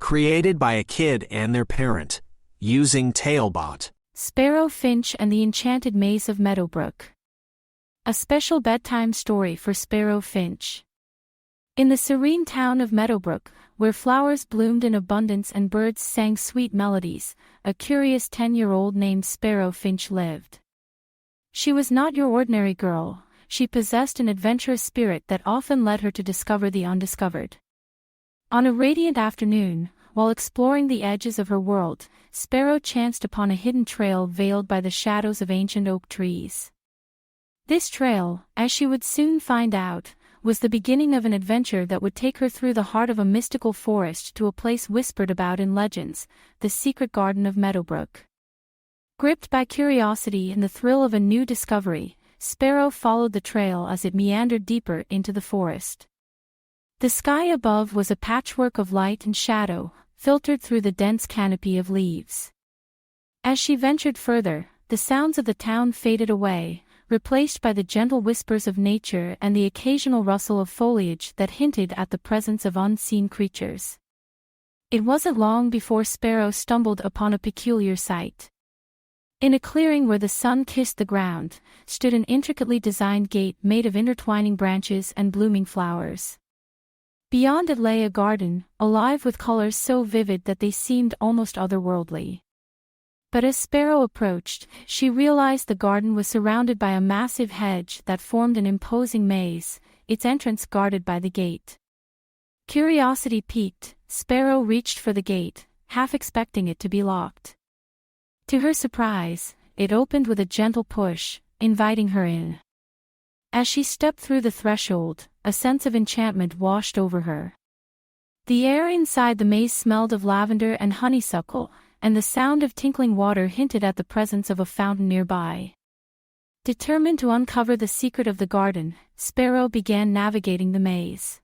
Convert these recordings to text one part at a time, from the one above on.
Created by a kid and their parent, using Talebot. Sparrow Finch and the Enchanted Maze of Meadowbrook. A special bedtime story for Sparrow Finch. In the serene town of Meadowbrook, where flowers bloomed in abundance and birds sang sweet melodies, a curious 10-year-old named Sparrow Finch lived. She was not your ordinary girl. She possessed an adventurous spirit that often led her to discover the undiscovered. On a radiant afternoon, while exploring the edges of her world, Sparrow chanced upon a hidden trail veiled by the shadows of ancient oak trees. This trail, as she would soon find out, was the beginning of an adventure that would take her through the heart of a mystical forest to a place whispered about in legends, the secret garden of Meadowbrook. Gripped by curiosity and the thrill of a new discovery, Sparrow followed the trail as it meandered deeper into the forest. The sky above was a patchwork of light and shadow, filtered through the dense canopy of leaves. As she ventured further, the sounds of the town faded away, replaced by the gentle whispers of nature and the occasional rustle of foliage that hinted at the presence of unseen creatures. It wasn't long before Sparrow stumbled upon a peculiar sight. In a clearing where the sun kissed the ground, stood an intricately designed gate made of intertwining branches and blooming flowers. Beyond it lay a garden, alive with colors so vivid that they seemed almost otherworldly. But as Sparrow approached, she realized the garden was surrounded by a massive hedge that formed an imposing maze, its entrance guarded by the gate. Curiosity piqued, Sparrow reached for the gate, half expecting it to be locked. To her surprise, it opened with a gentle push, inviting her in. As she stepped through the threshold, a sense of enchantment washed over her. The air inside the maze smelled of lavender and honeysuckle, and the sound of tinkling water hinted at the presence of a fountain nearby. Determined to uncover the secret of the garden, Sparrow began navigating the maze.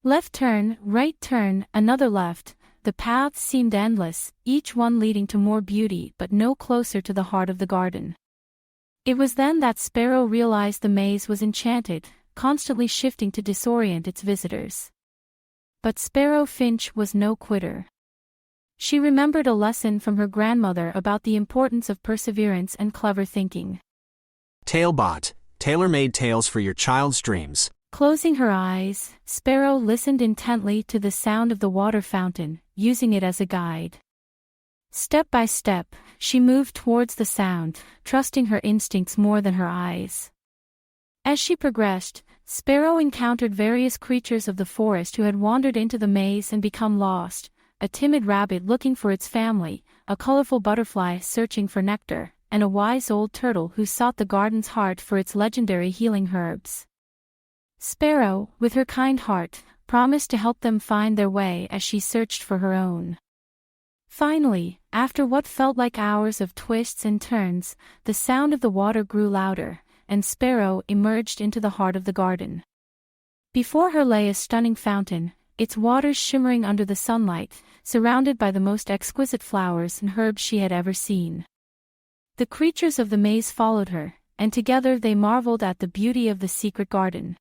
Left turn, right turn, another left, the paths seemed endless, each one leading to more beauty but no closer to the heart of the garden. It was then that Sparrow realized the maze was enchanted, constantly shifting to disorient its visitors. But Sparrow Finch was no quitter. She remembered a lesson from her grandmother about the importance of perseverance and clever thinking. Talebot, tailor-made tales for your child's dreams. Closing her eyes, Sparrow listened intently to the sound of the water fountain, using it as a guide. Step by step, she moved towards the sound, trusting her instincts more than her eyes. As she progressed, Sparrow encountered various creatures of the forest who had wandered into the maze and become lost, a timid rabbit looking for its family, a colorful butterfly searching for nectar, and a wise old turtle who sought the garden's heart for its legendary healing herbs. Sparrow, with her kind heart, promised to help them find their way as she searched for her own. Finally, after what felt like hours of twists and turns, the sound of the water grew louder, and Sparrow emerged into the heart of the garden. Before her lay a stunning fountain, its waters shimmering under the sunlight, surrounded by the most exquisite flowers and herbs she had ever seen. The creatures of the maze followed her, and together they marveled at the beauty of the secret garden.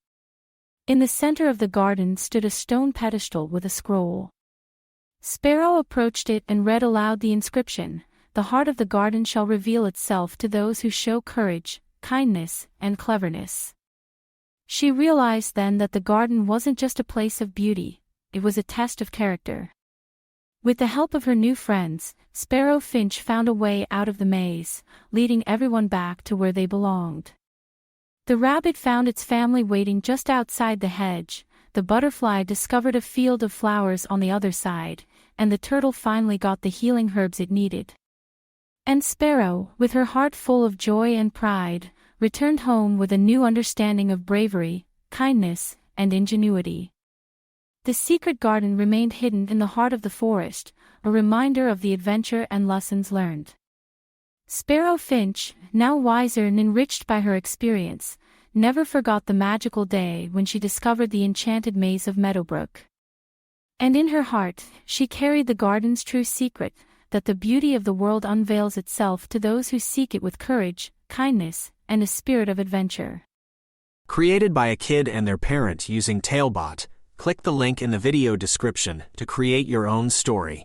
In the center of the garden stood a stone pedestal with a scroll. Sparrow approached it and read aloud the inscription, "The heart of the garden shall reveal itself to those who show courage, kindness, and cleverness." She realized then that the garden wasn't just a place of beauty, it was a test of character. With the help of her new friends, Sparrow Finch found a way out of the maze, leading everyone back to where they belonged. The rabbit found its family waiting just outside the hedge, the butterfly discovered a field of flowers on the other side, and the turtle finally got the healing herbs it needed. And Sparrow, with her heart full of joy and pride, returned home with a new understanding of bravery, kindness, and ingenuity. The secret garden remained hidden in the heart of the forest, a reminder of the adventure and lessons learned. Sparrow Finch, now wiser and enriched by her experience, never forgot the magical day when she discovered the enchanted maze of Meadowbrook. And in her heart, she carried the garden's true secret, that the beauty of the world unveils itself to those who seek it with courage, kindness, and a spirit of adventure. Created by a kid and their parent using Talebot, Click the link in the video description to create your own story.